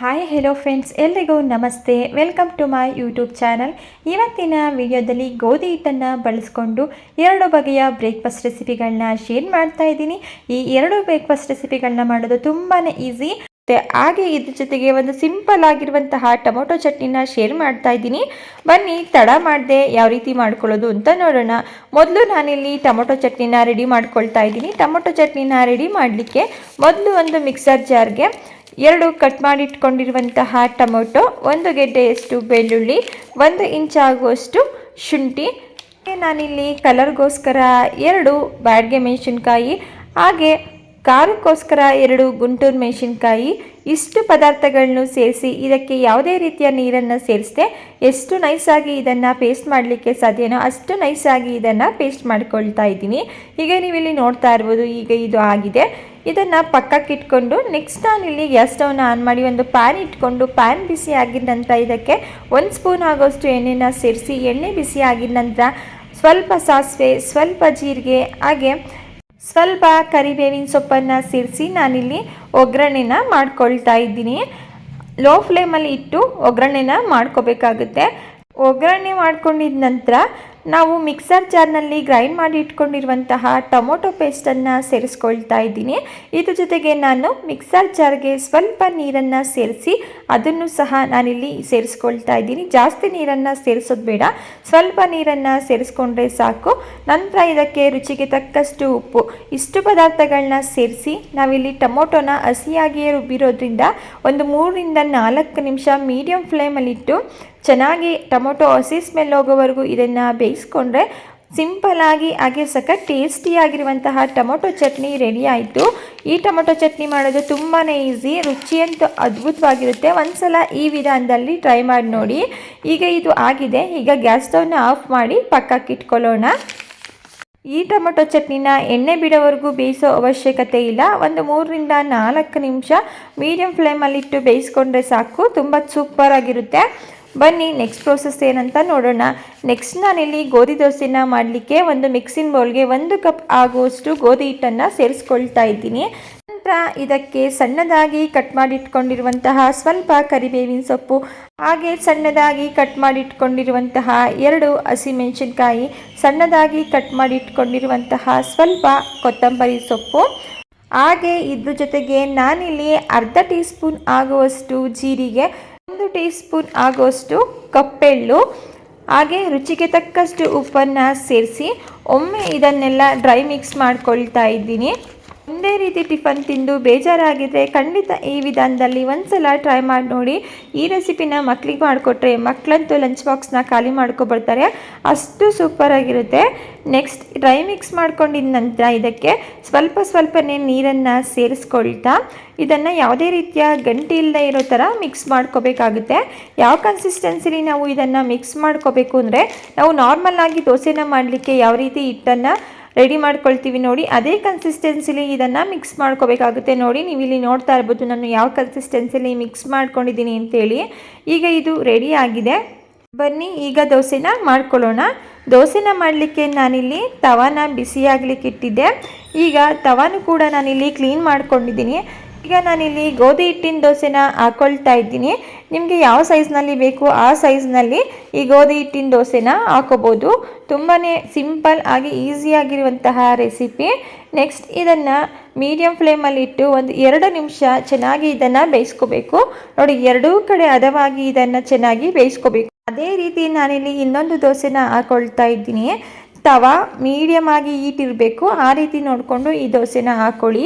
Hi hello friends, ಎಲ್ರಿಗೂ ನಮಸ್ತೆ. Welcome to my YouTube channel. ಇವತ್ತಿನ ವಿಡಿಯೋದಲ್ಲಿ ಗೋಧಿ ಹಿಟ್ಟನ್ನು ಬಳಸ್ಕೊಂಡು 2 ಬಗೆಯ ಬ್ರೇಕ್ಫಾಸ್ಟ್ ರೆಸಿಪಿಗಳನ್ನ ಶೇರ್ ಮಾಡ್ತಾ ಇದ್ದೀನಿ. ಈ 2 ಬ್ರೇಕ್ಫಾಸ್ಟ್ ರೆಸಿಪಿಗಳನ್ನ ಮಾಡೋದು ತುಂಬಾ ಈಸಿ. ಹಾಗೆ ಇದ್ರ ಜೊತೆಗೆ ಒಂದು ಸಿಂಪಲ್ ಆಗಿರುವಂತಹ ಟೊಮೊಟೊ ಚಟ್ನಿನ ಶೇರ್ ಮಾಡ್ತಾ ಇದ್ದೀನಿ. ಬನ್ನಿ ತಡ ಮಾಡದೆ ಯಾವ ರೀತಿ ಮಾಡ್ಕೊಳ್ಳೋದು ಅಂತ ನೋಡೋಣ. ಮೊದಲು ನಾನಿಲ್ಲಿ ಟೊಮೊಟೊ ಚಟ್ನಿನ ರೆಡಿ ಮಾಡ್ಕೊಳ್ತಾ ಇದ್ದೀನಿ. ಟೊಮೊಟೊ ಚಟ್ನಿನ ರೆಡಿ ಮಾಡಲಿಕ್ಕೆ ಮೊದಲು ಒಂದು ಮಿಕ್ಸರ್ ಜಾರ್ಗೆ 2 ಕಟ್ ಮಾಡಿ ಇಟ್ಕೊಂಡಿರುವಂತಹ ಟೊಮೊಟೊ, 1 ಗೆಡ್ಡೆಯಷ್ಟು ಬೆಳ್ಳುಳ್ಳಿ, 1 ಇಂಚ್ ಆಗುವಷ್ಟು ಶುಂಠಿ, ನಾನಿಲ್ಲಿ ಕಲರ್ಗೋಸ್ಕರ 2 ಬ್ಯಾಡಗೆ ಮೆಣಸಿನ್ಕಾಯಿ, ಹಾಗೆ ಖಾರಕ್ಕೋಸ್ಕರ 2 ಗುಂಟೂರು ಮೆಣಸಿನ್ಕಾಯಿ, ಇಷ್ಟು ಪದಾರ್ಥಗಳನ್ನು ಸೇರಿಸಿ ಇದಕ್ಕೆ ಯಾವುದೇ ರೀತಿಯ ನೀರನ್ನು ಸೇರಿಸದೆ ಎಷ್ಟು ನೈಸಾಗಿ ಇದನ್ನು ಪೇಸ್ಟ್ ಮಾಡಲಿಕ್ಕೆ ಸಾಧ್ಯನೋ ಅಷ್ಟು ನೈಸಾಗಿ ಇದನ್ನು ಪೇಸ್ಟ್ ಮಾಡ್ಕೊಳ್ತಾ ಇದ್ದೀನಿ. ಈಗ ನೀವಿಲ್ಲಿ ನೋಡ್ತಾ ಇರ್ಬೋದು, ಈಗ ಇದು ಆಗಿದೆ. ಇದನ್ನು ಪಕ್ಕಕ್ಕೆ ಇಟ್ಕೊಂಡು ನೆಕ್ಸ್ಟ್ ನಾನಿಲ್ಲಿ ಗ್ಯಾಸ್ ಸ್ಟವ್ನ ಆನ್ ಮಾಡಿ ಒಂದು ಪ್ಯಾನ್ ಇಟ್ಕೊಂಡು ಪ್ಯಾನ್ ಬಿಸಿ ಆಗಿದ ನಂತರ ಇದಕ್ಕೆ 1 ಸ್ಪೂನ್ ಆಗೋಷ್ಟು ಎಣ್ಣೆನ ಸೇರಿಸಿ ಎಣ್ಣೆ ಬಿಸಿ ಆಗಿದ ನಂತರ ಸ್ವಲ್ಪ ಸಾಸಿವೆ, ಸ್ವಲ್ಪ ಜೀರಿಗೆ, ಹಾಗೆ ಸ್ವಲ್ಪ ಕರಿಬೇವಿನ ಸೊಪ್ಪನ್ನು ಸೇರಿಸಿ ನಾನಿಲ್ಲಿ ಒಗ್ಗರಣೆನ ಮಾಡ್ಕೊಳ್ತಾ ಇದ್ದೀನಿ. ಲೋ ಫ್ಲೇಮಲ್ಲಿ ಇಟ್ಟು ಒಗ್ಗರಣೆನ ಮಾಡ್ಕೋಬೇಕಾಗುತ್ತೆ. ಒಗ್ಗರಣೆ ಮಾಡ್ಕೊಂಡಿದ ನಂತರ ನಾವು ಮಿಕ್ಸರ್ ಜಾರ್ನಲ್ಲಿ ಗ್ರೈಂಡ್ ಮಾಡಿ ಇಟ್ಕೊಂಡಿರುವಂತಹ ಟೊಮೊಟೊ ಪೇಸ್ಟನ್ನು ಸೇರಿಸ್ಕೊಳ್ತಾ ಇದ್ದೀನಿ. ಇದ್ರ ಜೊತೆಗೆ ನಾನು ಮಿಕ್ಸರ್ ಜಾರ್ಗೆ ಸ್ವಲ್ಪ ನೀರನ್ನು ಸೇರಿಸಿ ಅದನ್ನು ಸಹ ನಾನಿಲ್ಲಿ ಸೇರಿಸ್ಕೊಳ್ತಾ ಇದ್ದೀನಿ. ಜಾಸ್ತಿ ನೀರನ್ನು ಸೇರಿಸೋದು ಬೇಡ, ಸ್ವಲ್ಪ ನೀರನ್ನು ಸೇರಿಸ್ಕೊಂಡ್ರೆ ಸಾಕು. ನಂತರ ಇದಕ್ಕೆ ರುಚಿಗೆ ತಕ್ಕಷ್ಟು ಉಪ್ಪು, ಇಷ್ಟು ಪದಾರ್ಥಗಳನ್ನ ಸೇರಿಸಿ ನಾವಿಲ್ಲಿ ಟೊಮೊಟೊನ ಹಸಿಯಾಗಿಯೇ ರುಬ್ಬಿರೋದ್ರಿಂದ ಒಂದು 3 ರಿಂದ 4 ನಿಮಿಷ ಮೀಡಿಯಂ ಫ್ಲೇಮಲ್ಲಿಟ್ಟು ಚೆನ್ನಾಗಿ ಟೊಮೊಟೊ ಹಸಿ ಸ್ಮೆಲ್ ಹೋಗೋವರೆಗೂ ಇದನ್ನು ಬೇಯಿಸ್ಕೊಂಡ್ರೆ ಸಿಂಪಲ್ಲಾಗಿ ಹಾಗೆ ಸಖತ್ ಟೇಸ್ಟಿಯಾಗಿರುವಂತಹ ಟೊಮೊಟೊ ಚಟ್ನಿ ರೆಡಿ ಆಯಿತು. ಈ ಟೊಮೊಟೊ ಚಟ್ನಿ ಮಾಡೋದು ತುಂಬಾ ಈಸಿ, ರುಚಿಯಂತೂ ಅದ್ಭುತವಾಗಿರುತ್ತೆ. ಒಂದ್ಸಲ ಈ ವಿಧಾನದಲ್ಲಿ ಟ್ರೈ ಮಾಡಿ ನೋಡಿ. ಈಗ ಇದು ಆಗಿದೆ. ಈಗ ಗ್ಯಾಸ್ ಸ್ಟವ್ನ ಆಫ್ ಮಾಡಿ ಪಕ್ಕಕ್ಕೆ ಇಟ್ಕೊಳ್ಳೋಣ. ಈ ಟೊಮೊಟೊ ಚಟ್ನಿನ ಎಣ್ಣೆ ಬಿಡೋವರೆಗೂ ಬೇಯಿಸೋ ಅವಶ್ಯಕತೆ ಇಲ್ಲ. ಒಂದು 3 ರಿಂದ 4 ನಿಮಿಷ ಮೀಡಿಯಂ ಫ್ಲೇಮಲ್ಲಿಟ್ಟು ಬೇಯಿಸ್ಕೊಂಡ್ರೆ ಸಾಕು, ತುಂಬ ಸೂಪರಾಗಿರುತ್ತೆ. ಬನ್ನಿ ನೆಕ್ಸ್ಟ್ ಪ್ರೋಸೆಸ್ ಏನಂತ ನೋಡೋಣ. ನೆಕ್ಸ್ಟ್ ನಾನಿಲ್ಲಿ ಗೋಧಿ ದೋಸೆನ ಮಾಡಲಿಕ್ಕೆ ಒಂದು ಮಿಕ್ಸಿಂಗ್ ಬೌಲ್ಗೆ 1 ಕಪ್ ಆಗುವಷ್ಟು ಗೋಧಿ ಹಿಟ್ಟನ್ನು ಸೇರಿಸ್ಕೊಳ್ತಾ ಇದ್ದೀನಿ. ನಂತರ ಇದಕ್ಕೆ ಸಣ್ಣದಾಗಿ ಕಟ್ ಮಾಡಿಟ್ಕೊಂಡಿರುವಂತಹ ಸ್ವಲ್ಪ ಕರಿಬೇವಿನ ಸೊಪ್ಪು, ಹಾಗೆ ಸಣ್ಣದಾಗಿ ಕಟ್ ಮಾಡಿಟ್ಕೊಂಡಿರುವಂತಹ 2 ಹಸಿಮೆಣಸಿನ್ಕಾಯಿ, ಸಣ್ಣದಾಗಿ ಕಟ್ ಮಾಡಿಟ್ಕೊಂಡಿರುವಂತಹ ಸ್ವಲ್ಪ ಕೊತ್ತಂಬರಿ ಸೊಪ್ಪು, ಹಾಗೆ ಇದ್ರ ಜೊತೆಗೆ ನಾನಿಲ್ಲಿ ಅರ್ಧ ಟೀ ಸ್ಪೂನ್ ಆಗುವಷ್ಟು ಜೀರಿಗೆ, 1 ಟೀ ಸ್ಪೂನ್ ಆಗುವಷ್ಟು ಕಪ್ಪೆಳ್ಳು, ಹಾಗೆ ರುಚಿಗೆ ತಕ್ಕಷ್ಟು ಉಪ್ಪನ್ನು ಸೇರಿಸಿ ಒಮ್ಮೆ ಇದನ್ನೆಲ್ಲ ಡ್ರೈ ಮಿಕ್ಸ್ ಮಾಡ್ಕೊಳ್ತಾ ಇದ್ದೀನಿ. ಒಂದೇ ರೀತಿ ಟಿಫನ್ ತಿಂದು ಬೇಜಾರಾಗಿದ್ದರೆ ಖಂಡಿತ ಈ ವಿಧಾನದಲ್ಲಿ ಒಂದ್ಸಲ ಟ್ರೈ ಮಾಡಿ ನೋಡಿ. ಈ ರೆಸಿಪಿನ ಮಕ್ಕಳಿಗೆ ಮಾಡಿಕೊಟ್ರೆ ಮಕ್ಕಳಂತೂ ಲಂಚ್ ಬಾಕ್ಸ್ನ ಖಾಲಿ ಮಾಡ್ಕೊಬರ್ತಾರೆ, ಅಷ್ಟು ಸೂಪರಾಗಿರುತ್ತೆ. ನೆಕ್ಸ್ಟ್ ಡ್ರೈ ಮಿಕ್ಸ್ ಮಾಡ್ಕೊಂಡಿದ ನಂತರ ಇದಕ್ಕೆ ಸ್ವಲ್ಪನೇ ನೀರನ್ನು ಸೇರಿಸ್ಕೊಳ್ತಾ ಇದನ್ನು ಯಾವುದೇ ರೀತಿಯ ಗಂಟೆ ಇಲ್ಲದೆ ಇರೋ ಥರ ಮಿಕ್ಸ್ ಮಾಡ್ಕೋಬೇಕಾಗುತ್ತೆ. ಯಾವ ಕನ್ಸಿಸ್ಟೆನ್ಸಿಲಿ ನಾವು ಇದನ್ನು ಮಿಕ್ಸ್ ಮಾಡ್ಕೋಬೇಕು ಅಂದರೆ, ನಾವು ನಾರ್ಮಲ್ಲಾಗಿ ದೋಸೆನ ಮಾಡಲಿಕ್ಕೆ ಯಾವ ರೀತಿ ಹಿಟ್ಟನ್ನು ರೆಡಿ ಮಾಡ್ಕೊಳ್ತೀವಿ ನೋಡಿ, ಅದೇ ಕನ್ಸಿಸ್ಟೆನ್ಸಿಲಿ ಇದನ್ನು ಮಿಕ್ಸ್ ಮಾಡ್ಕೋಬೇಕಾಗುತ್ತೆ. ನೋಡಿ, ನೀವು ಇಲ್ಲಿ ನೋಡ್ತಾ ಇರ್ಬೋದು ನಾನು ಯಾವ ಕನ್ಸಿಸ್ಟೆನ್ಸಿಲಿ ಮಿಕ್ಸ್ ಮಾಡ್ಕೊಂಡಿದ್ದೀನಿ ಅಂತೇಳಿ. ಈಗ ಇದು ರೆಡಿ ಆಗಿದೆ. ಬನ್ನಿ ಈಗ ದೋಸೆನ ಮಾಡ್ಕೊಳ್ಳೋಣ. ದೋಸೆನ ಮಾಡಲಿಕ್ಕೆ ನಾನಿಲ್ಲಿ ತವಾನ ಬಿಸಿಯಾಗಲಿಕ್ಕೆ ಇಟ್ಟಿದ್ದೆ. ಈಗ ತವಾನು ಕೂಡ ನಾನಿಲ್ಲಿ ಕ್ಲೀನ್ ಮಾಡ್ಕೊಂಡಿದ್ದೀನಿ. ಈಗ ನಾನಿಲ್ಲಿ ಗೋಧಿ ಹಿಟ್ಟಿನ ದೋಸೆನ ಹಾಕ್ಕೊಳ್ತಾ ಇದ್ದೀನಿ. ನಿಮಗೆ ಯಾವ ಸೈಜ್ನಲ್ಲಿ ಬೇಕು ಆ ಸೈಜ್ನಲ್ಲಿ ಈ ಗೋಧಿ ಹಿಟ್ಟಿನ ದೋಸೆನ ಹಾಕೋಬೋದು. ತುಂಬಾ ಸಿಂಪಲ್ ಆಗಿ ಈಸಿಯಾಗಿರುವಂತಹ ರೆಸಿಪಿ. ನೆಕ್ಸ್ಟ್ ಇದನ್ನು ಮೀಡಿಯಂ ಫ್ಲೇಮಲ್ಲಿಟ್ಟು ಒಂದು 2 ನಿಮಿಷ ಚೆನ್ನಾಗಿ ಇದನ್ನು ಬೇಯಿಸ್ಕೋಬೇಕು. ನೋಡಿ, 2 ಕಡೆ ಹದವಾಗಿ ಇದನ್ನು ಚೆನ್ನಾಗಿ ಬೇಯಿಸ್ಕೋಬೇಕು. ಅದೇ ರೀತಿ ನಾನಿಲ್ಲಿ ಇನ್ನೊಂದು ದೋಸೆನ ಹಾಕ್ಕೊಳ್ತಾ ಇದ್ದೀನಿ. ತವಾ ಮೀಡಿಯಮ್ ಆಗಿ ಹೀಟ್ ಇರಬೇಕು, ಆ ರೀತಿ ನೋಡಿಕೊಂಡು ಈ ದೋಸೆನ ಹಾಕ್ಕೊಳ್ಳಿ.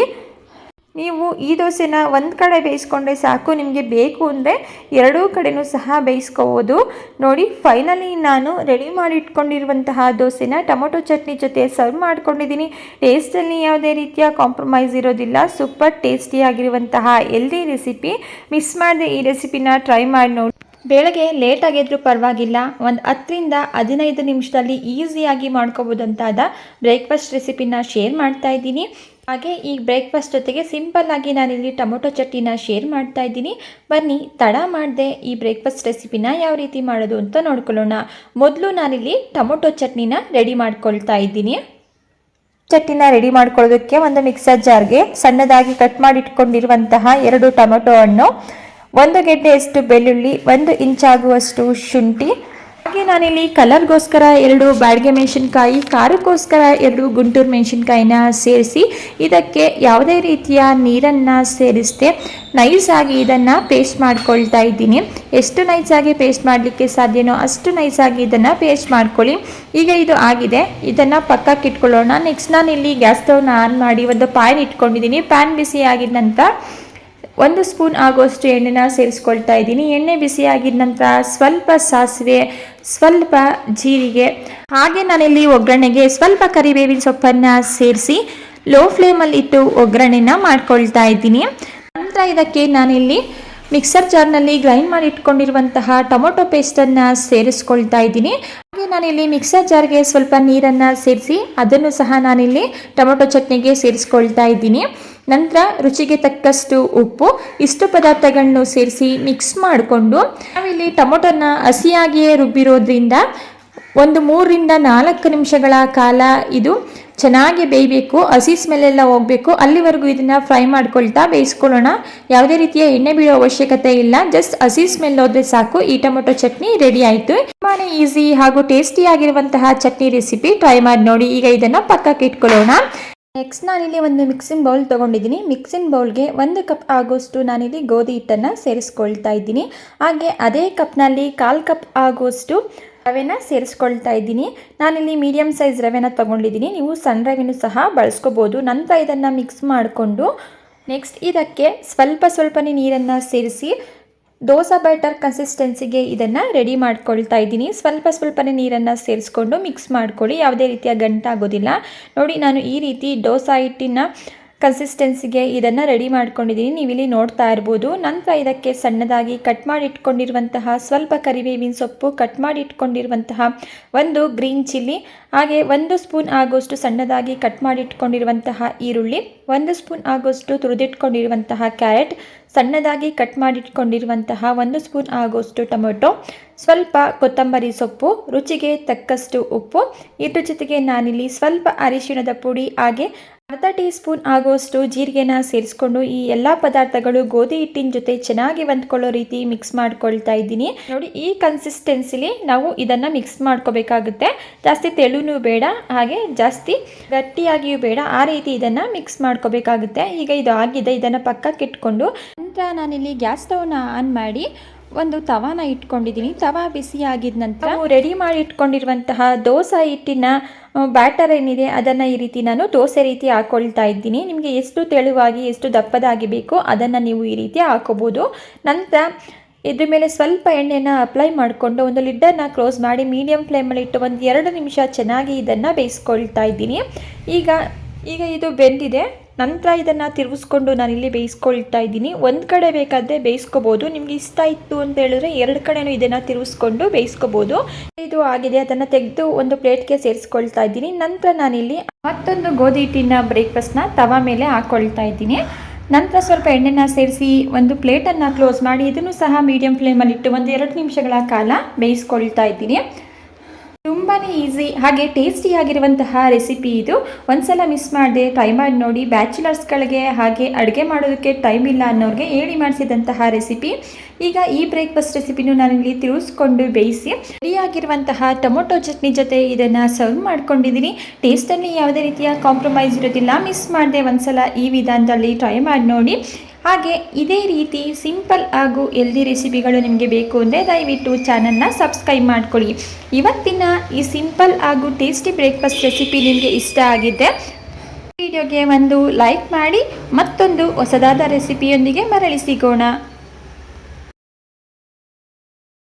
ನೀವು ಈ ದೋಸೆನ ಒಂದು ಕಡೆ ಬೇಯಿಸ್ಕೊಂಡ್ರೆ ಸಾಕು, ನಿಮಗೆ ಬೇಕು ಅಂದರೆ 2 ಕಡೆನೂ ಸಹ ಬೇಯಿಸ್ಕೋಬೋದು. ನೋಡಿ, ಫೈನಲಿ ನಾನು ರೆಡಿ ಮಾಡಿ ಇಟ್ಕೊಂಡಿರುವಂತಹ ದೋಸೆನ ಟೊಮೊಟೊ ಚಟ್ನಿ ಜೊತೆ ಸರ್ವ್ ಮಾಡ್ಕೊಂಡಿದ್ದೀನಿ. ಟೇಸ್ಟಲ್ಲಿ ಯಾವುದೇ ರೀತಿಯ ಕಾಂಪ್ರಮೈಸ್ ಇರೋದಿಲ್ಲ. ಸೂಪರ್ ಟೇಸ್ಟಿಯಾಗಿರುವಂತಹ ಹೆಲ್ದಿ ರೆಸಿಪಿ. ಮಿಸ್ ಮಾಡದೆ ಈ ರೆಸಿಪಿನ ಟ್ರೈ ಮಾಡಿ ನೋಡಿ. ಬೆಳಗ್ಗೆ ಲೇಟಾಗಿದ್ರೂ ಪರವಾಗಿಲ್ಲ, ಒಂದು 10 ರಿಂದ 15 ನಿಮಿಷದಲ್ಲಿ ಈಸಿಯಾಗಿ ಮಾಡ್ಕೋಬೋದಂತಾದ ಬ್ರೇಕ್ಫಾಸ್ಟ್ ರೆಸಿಪಿನ ಶೇರ್ ಮಾಡ್ತಾ ಇದ್ದೀನಿ. ಹಾಗೆ ಈ ಬ್ರೇಕ್ಫಾಸ್ಟ್ ಜೊತೆಗೆ ಸಿಂಪಲ್ಲಾಗಿ ನಾನಿಲ್ಲಿ ಟೊಮೊಟೊ ಚಟ್ನಿನ ಶೇರ್ ಮಾಡ್ತಾ ಇದ್ದೀನಿ. ಬನ್ನಿ ತಡ ಮಾಡದೆ ಈ ಬ್ರೇಕ್ಫಾಸ್ಟ್ ರೆಸಿಪಿನ ಯಾವ ರೀತಿ ಮಾಡೋದು ಅಂತ ನೋಡ್ಕೊಳ್ಳೋಣ. ಮೊದಲು ನಾನಿಲ್ಲಿ ಟೊಮೊಟೊ ಚಟ್ನಿನ ರೆಡಿ ಮಾಡ್ಕೊಳ್ತಾ ಇದ್ದೀನಿ. ಚಟ್ನಿನ ರೆಡಿ ಮಾಡ್ಕೊಳ್ಳೋದಕ್ಕೆ ಒಂದು ಮಿಕ್ಸರ್ ಜಾರ್ಗೆ ಸಣ್ಣದಾಗಿ ಕಟ್ ಮಾಡಿಟ್ಕೊಂಡಿರುವಂತಹ 2 ಟೊಮೊಟೊ ಹಣ್ಣು, 1 ಗೆಡ್ಡೆಯಷ್ಟು ಬೆಳ್ಳುಳ್ಳಿ, 1 ಇಂಚ್ ಆಗುವಷ್ಟು ಶುಂಠಿ, ಹಾಗೆ ನಾನಿಲ್ಲಿ ಕಲರ್ಗೋಸ್ಕರ 2 ಬ್ಯಾಡಗೆ ಮೆಣಸಿನ್ಕಾಯಿ, ಖಾರಕ್ಕೋಸ್ಕರ 2 ಗುಂಟೂರು ಮೆಣಸಿನ್ಕಾಯಿನ ಸೇರಿಸಿ ಇದಕ್ಕೆ ಯಾವುದೇ ರೀತಿಯ ನೀರನ್ನು ಸೇರಿಸದೆ ನೈಸಾಗಿ ಇದನ್ನು ಪೇಸ್ಟ್ ಮಾಡ್ಕೊಳ್ತಾ ಇದ್ದೀನಿ. ಎಷ್ಟು ನೈಸಾಗಿ ಪೇಸ್ಟ್ ಮಾಡಲಿಕ್ಕೆ ಸಾಧ್ಯನೋ ಅಷ್ಟು ನೈಸಾಗಿ ಇದನ್ನು ಪೇಸ್ಟ್ ಮಾಡ್ಕೊಳ್ಳಿ. ಈಗ ಇದು ಆಗಿದೆ, ಇದನ್ನು ಪಕ್ಕಕ್ಕೆ ಇಟ್ಕೊಳ್ಳೋಣ. ನೆಕ್ಸ್ಟ್ ನಾನಿಲ್ಲಿ ಗ್ಯಾಸ್ ಸ್ಟವ್ನ ಆನ್ ಮಾಡಿ ಒಂದು ಪ್ಯಾನ್ ಇಟ್ಕೊಂಡಿದ್ದೀನಿ. ಪ್ಯಾನ್ ಬಿಸಿ ಆಗಿದ ನಂತರ 1 ಸ್ಪೂನ್ ಆಗುವಷ್ಟು ಎಣ್ಣೆನ ಸೇರಿಸ್ಕೊಳ್ತಾ ಇದ್ದೀನಿ. ಎಣ್ಣೆ ಬಿಸಿ ಆಗಿದ ನಂತರ ಸ್ವಲ್ಪ ಸಾಸಿವೆ, ಸ್ವಲ್ಪ ಜೀರಿಗೆ, ಹಾಗೆ ನಾನಿಲ್ಲಿ ಒಗ್ಗರಣೆಗೆ ಸ್ವಲ್ಪ ಕರಿಬೇವಿನ ಸೊಪ್ಪನ್ನು ಸೇರಿಸಿ ಲೋ ಫ್ಲೇಮಲ್ಲಿ ಇಟ್ಟು ಒಗ್ಗರಣೆನ ಮಾಡ್ಕೊಳ್ತಾ ಇದ್ದೀನಿ. ನಂತರ ಇದಕ್ಕೆ ನಾನಿಲ್ಲಿ ಮಿಕ್ಸರ್ ಜಾರ್ನಲ್ಲಿ ಗ್ರೈಂಡ್ ಮಾಡಿ ಇಟ್ಕೊಂಡಿರುವಂತಹ ಟೊಮೊಟೊ ಪೇಸ್ಟನ್ನು ಸೇರಿಸ್ಕೊಳ್ತಾ ಇದ್ದೀನಿ. ಹಾಗೆ ನಾನಿಲ್ಲಿ ಮಿಕ್ಸರ್ ಜಾರ್ಗೆ ಸ್ವಲ್ಪ ನೀರನ್ನು ಸೇರಿಸಿ ಅದನ್ನು ಸಹ ನಾನಿಲ್ಲಿ ಟೊಮೊಟೊ ಚಟ್ನಿಗೆ ಸೇರಿಸ್ಕೊಳ್ತಾ ಇದ್ದೀನಿ. ನಂತರ ರುಚಿಗೆ ತಕ್ಕಷ್ಟು ಉಪ್ಪು, ಇಷ್ಟು ಪದಾರ್ಥಗಳನ್ನು ಸೇರಿಸಿ ಮಿಕ್ಸ್ ಮಾಡಿಕೊಂಡು ನಾವಿಲ್ಲಿ ಟೊಮೊಟೊನ ಹಸಿಯಾಗಿಯೇ ರುಬ್ಬಿರೋದ್ರಿಂದ 3 ರಿಂದ 4 ನಿಮಿಷಗಳ ಕಾಲ ಇದು ಚೆನ್ನಾಗಿ ಬೇಯಬೇಕು. ಹಸಿ ಸ್ಮೆಲ್ಲೆಲ್ಲ ಹೋಗಬೇಕು, ಅಲ್ಲಿವರೆಗೂ ಇದನ್ನು ಫ್ರೈ ಮಾಡ್ಕೊಳ್ತಾ ಬೇಯಿಸ್ಕೊಳ್ಳೋಣ. ಯಾವುದೇ ರೀತಿಯ ಎಣ್ಣೆ ಬೀಳೋ ಅವಶ್ಯಕತೆ ಇಲ್ಲ, ಜಸ್ಟ್ ಹಸಿ ಸ್ಮೆಲ್ ಹೋದರೆ ಸಾಕು. ಈ ಟೊಮೊಟೊ ಚಟ್ನಿ ರೆಡಿ ಆಯಿತು. ತುಂಬಾ ಈಸಿ ಹಾಗೂ ಟೇಸ್ಟಿ ಆಗಿರುವಂತಹ ಚಟ್ನಿ ರೆಸಿಪಿ ಟ್ರೈ ಮಾಡಿ ನೋಡಿ. ಈಗ ಇದನ್ನು ಪಕ್ಕಕ್ಕೆ ಇಟ್ಕೊಳ್ಳೋಣ. ನೆಕ್ಸ್ಟ್ ನಾನಿಲ್ಲಿ ಒಂದು ಮಿಕ್ಸಿಂಗ್ ಬೌಲ್ ತೊಗೊಂಡಿದ್ದೀನಿ. ಮಿಕ್ಸಿಂಗ್ ಬೌಲ್ಗೆ 1 ಕಪ್ ಆಗೋಷ್ಟು ನಾನಿಲ್ಲಿ ಗೋಧಿ ಹಿಟ್ಟನ್ನು ಸೇರಿಸ್ಕೊಳ್ತಾ ಇದ್ದೀನಿ. ಹಾಗೆ ಅದೇ ಕಪ್ನಲ್ಲಿ 1/4 ಕಪ್ ಆಗೋಷ್ಟು ರವೆನ ಸೇರಿಸ್ಕೊಳ್ತಾ ಇದ್ದೀನಿ. ನಾನಿಲ್ಲಿ ಮೀಡಿಯಮ್ ಸೈಜ್ ರವೆನ ತೊಗೊಂಡಿದ್ದೀನಿ, ನೀವು ಸಣ್ಣ ರವೆನೂ ಸಹ ಬಳಸ್ಕೋಬೋದು. ನಂತರ ಇದನ್ನು ಮಿಕ್ಸ್ ಮಾಡಿಕೊಂಡು ನೆಕ್ಸ್ಟ್ ಇದಕ್ಕೆ ಸ್ವಲ್ಪನೇ ನೀರನ್ನು ಸೇರಿಸಿ ದೋಸೆ ಬ್ಯಾಟರ್ ಕನ್ಸಿಸ್ಟೆನ್ಸಿಗೆ ಇದನ್ನು ರೆಡಿ ಮಾಡ್ಕೊಳ್ತಾ ಇದ್ದೀನಿ. ಸ್ವಲ್ಪನೇ ನೀರನ್ನು ಸೇರಿಸ್ಕೊಂಡು ಮಿಕ್ಸ್ ಮಾಡ್ಕೊಳ್ಳಿ, ಯಾವುದೇ ರೀತಿಯ ಗಂಟಾಗೋದಿಲ್ಲ. ನೋಡಿ, ನಾನು ಈ ರೀತಿ ದೋಸೆ ಹಿಟ್ಟಿನ ಕನ್ಸಿಸ್ಟೆನ್ಸಿಗೆ ಇದನ್ನು ರೆಡಿ ಮಾಡ್ಕೊಂಡಿದ್ದೀನಿ, ನೀವಿಲ್ಲಿ ನೋಡ್ತಾ ಇರ್ಬೋದು. ನಂತರ ಇದಕ್ಕೆ ಸಣ್ಣದಾಗಿ ಕಟ್ ಮಾಡಿ ಇಟ್ಕೊಂಡಿರುವಂತಹ ಸ್ವಲ್ಪ ಕರಿಬೇವಿನ ಸೊಪ್ಪು, ಕಟ್ ಮಾಡಿ ಇಟ್ಕೊಂಡಿರುವಂತಹ 1 ಗ್ರೀನ್ ಚಿಲ್ಲಿ, ಹಾಗೆ 1 ಸ್ಪೂನ್ ಆಗೋಷ್ಟು ಸಣ್ಣದಾಗಿ ಕಟ್ ಮಾಡಿ ಇಟ್ಕೊಂಡಿರುವಂತಹ ಈರುಳ್ಳಿ, 1 ಸ್ಪೂನ್ ಆಗೋಷ್ಟು ತುರಿದಿಟ್ಕೊಂಡಿರುವಂತಹ ಕ್ಯಾರೆಟ್, ಸಣ್ಣದಾಗಿ ಕಟ್ ಮಾಡಿಟ್ಕೊಂಡಿರುವಂತಹ 1 ಸ್ಪೂನ್ ಆಗೋಷ್ಟು ಟೊಮೆಟೊ, ಸ್ವಲ್ಪ ಕೊತ್ತಂಬರಿ ಸೊಪ್ಪು, ರುಚಿಗೆ ತಕ್ಕಷ್ಟು ಉಪ್ಪು, ಇದ್ರ ಜೊತೆಗೆ ನಾನಿಲ್ಲಿ ಸ್ವಲ್ಪ ಅರಿಶಿಣದ ಪುಡಿ, ಹಾಗೆ ಅರ್ಧ ಟೀ ಸ್ಪೂನ್ ಆಗೋಷ್ಟು ಜೀರಿಗೆನ ಸೇರಿಸ್ಕೊಂಡು ಈ ಎಲ್ಲ ಪದಾರ್ಥಗಳು ಗೋಧಿ ಹಿಟ್ಟಿನ ಜೊತೆ ಚೆನ್ನಾಗಿ ಹೊಂದ್ಕೊಳ್ಳೋ ರೀತಿ ಮಿಕ್ಸ್ ಮಾಡ್ಕೊಳ್ತಾ ಇದ್ದೀನಿ. ನೋಡಿ, ಈ ಕನ್ಸಿಸ್ಟೆನ್ಸಿಲಿ ನಾವು ಇದನ್ನು ಮಿಕ್ಸ್ ಮಾಡ್ಕೋಬೇಕಾಗುತ್ತೆ. ಜಾಸ್ತಿ ತೆಳುನೂ ಬೇಡ, ಹಾಗೆ ಜಾಸ್ತಿ ಗಟ್ಟಿಯಾಗಿಯೂ ಬೇಡ, ಆ ರೀತಿ ಇದನ್ನು ಮಿಕ್ಸ್ ಮಾಡ್ಕೋಬೇಕಾಗುತ್ತೆ. ಈಗ ಇದು ಆಗಿದೆ, ಇದನ್ನು ಪಕ್ಕಕ್ಕೆ ಇಟ್ಕೊಂಡು ನಂತರ ನಾನಿಲ್ಲಿ ಗ್ಯಾಸ್ ಸ್ಟವ್ನ ಆನ್ ಮಾಡಿ ಒಂದು ತವಾನ ಇಟ್ಕೊಂಡಿದ್ದೀನಿ. ತವಾ ಬಿಸಿ ಆಗಿದ ನಂತರ ರೆಡಿ ಮಾಡಿ ಇಟ್ಕೊಂಡಿರುವಂತಹ ದೋಸೆ ಹಿಟ್ಟಿನ ಬ್ಯಾಟರ್ ಏನಿದೆ ಅದನ್ನು ಈ ರೀತಿ ನಾನು ದೋಸೆ ರೀತಿ ಹಾಕ್ಕೊಳ್ತಾ ಇದ್ದೀನಿ. ನಿಮಗೆ ಎಷ್ಟು ತೆಳುವಾಗಿ ಎಷ್ಟು ದಪ್ಪದಾಗಿ ಬೇಕೋ ಅದನ್ನು ನೀವು ಈ ರೀತಿ ಹಾಕೋಬೋದು. ನಂತರ ಇದ್ರ ಮೇಲೆ ಸ್ವಲ್ಪ ಎಣ್ಣೆನ ಅಪ್ಲೈ ಮಾಡಿಕೊಂಡು ಒಂದು ಲಿಡ್ಡನ್ನು ಕ್ಲೋಸ್ ಮಾಡಿ ಮೀಡಿಯಮ್ ಫ್ಲೇಮಲ್ಲಿ ಇಟ್ಟು 1-2 ನಿಮಿಷ ಚೆನ್ನಾಗಿ ಇದನ್ನು ಬೇಯಿಸ್ಕೊಳ್ತಾ ಇದ್ದೀನಿ. ಈಗ ಇದು ಬೆಂದಿದೆ. ನಂತರ ಇದನ್ನು ತಿರುಗಿಸ್ಕೊಂಡು ನಾನಿಲ್ಲಿ ಬೇಯಿಸ್ಕೊಳ್ತಾ ಇದ್ದೀನಿ. ಒಂದು ಕಡೆ ಬೇಕಾದರೆ ಬೇಯಿಸ್ಕೋಬೋದು, ನಿಮ್ಗೆ ಇಷ್ಟ ಇತ್ತು ಅಂತ ಹೇಳಿದ್ರೆ 2 ಕಡೆನೂ ಇದನ್ನು ತಿರುಗಿಸ್ಕೊಂಡು ಬೇಯಿಸ್ಕೋಬೋದು. ಇದು ಆಗಿದೆ, ಅದನ್ನು ತೆಗೆದು ಒಂದು ಪ್ಲೇಟ್ಗೆ ಸೇರಿಸ್ಕೊಳ್ತಾ ಇದ್ದೀನಿ. ನಂತರ ನಾನಿಲ್ಲಿ ಮತ್ತೊಂದು ಗೋಧಿ ಹಿಟ್ಟಿನ ಬ್ರೇಕ್ಫಾಸ್ಟ್ನ ತವಾ ಮೇಲೆ ಹಾಕ್ಕೊಳ್ತಾ ಇದ್ದೀನಿ. ನಂತರ ಸ್ವಲ್ಪ ಎಣ್ಣೆನ ಸೇರಿಸಿ ಒಂದು ಪ್ಲೇಟನ್ನು ಕ್ಲೋಸ್ ಮಾಡಿ ಇದನ್ನು ಸಹ ಮೀಡಿಯಮ್ ಫ್ಲೇಮಲ್ಲಿ ಇಟ್ಟು 1-2 ನಿಮಿಷಗಳ ಕಾಲ ಬೇಯಿಸ್ಕೊಳ್ತಾ ಇದ್ದೀನಿ. ತುಂಬಾ ಈಸಿ ಹಾಗೆ ಟೇಸ್ಟಿಯಾಗಿರುವಂತಹ ರೆಸಿಪಿ ಇದು. ಒಂದ್ಸಲ ಮಿಸ್ ಮಾಡದೆ ಟ್ರೈ ಮಾಡಿ ನೋಡಿ. ಬ್ಯಾಚುಲರ್ಸ್ಗಳಿಗೆ ಹಾಗೆ ಅಡುಗೆ ಮಾಡೋದಕ್ಕೆ ಟೈಮ್ ಇಲ್ಲ ಅನ್ನೋರಿಗೆ ಹೇಳಿ ಮಾಡಿಸಿದಂತಹ ರೆಸಿಪಿ. ಈಗ ಈ ಬ್ರೇಕ್ಫಾಸ್ಟ್ ರೆಸಿಪಿನೂ ನಾನಿಲ್ಲಿ ತಿರುಗಿಸ್ಕೊಂಡು ಬೇಯಿಸಿ ರೆಡಿಯಾಗಿರುವಂತಹ ಟೊಮೊಟೊ ಚಟ್ನಿ ಜೊತೆ ಇದನ್ನು ಸರ್ವ್ ಮಾಡ್ಕೊಂಡಿದ್ದೀನಿ. ಟೇಸ್ಟಲ್ಲಿ ಯಾವುದೇ ರೀತಿಯ ಕಾಂಪ್ರಮೈಸ್ ಇರೋದಿಲ್ಲ. ಮಿಸ್ ಮಾಡದೆ ಒಂದ್ಸಲ ಈ ವಿಧಾನದಲ್ಲಿ ಟ್ರೈ ಮಾಡಿ ನೋಡಿ. ಹಾಗೆ ಇದೇ ರೀತಿ ಸಿಂಪಲ್ ಹಾಗೂ ಹೆಲ್ದಿ ರೆಸಿಪಿಗಳು ನಿಮಗೆ ಬೇಕು ಅಂದರೆ ದಯವಿಟ್ಟು ಚಾನಲ್ನ ಸಬ್ಸ್ಕ್ರೈಬ್ ಮಾಡ್ಕೊಳ್ಳಿ. ಇವತ್ತಿನ ಈ ಸಿಂಪಲ್ ಹಾಗೂ ಟೇಸ್ಟಿ ಬ್ರೇಕ್ಫಾಸ್ಟ್ ರೆಸಿಪಿ ನಿಮಗೆ ಇಷ್ಟ ಆಗಿದ್ದೆ ವಿಡಿಯೋಗೆ ಒಂದು ಲೈಕ್ ಮಾಡಿ ಮತ್ತೊಂದು ಹೊಸದಾದ ರೆಸಿಪಿಯೊಂದಿಗೆ ಮರಳಿ ಸಿಗೋಣ.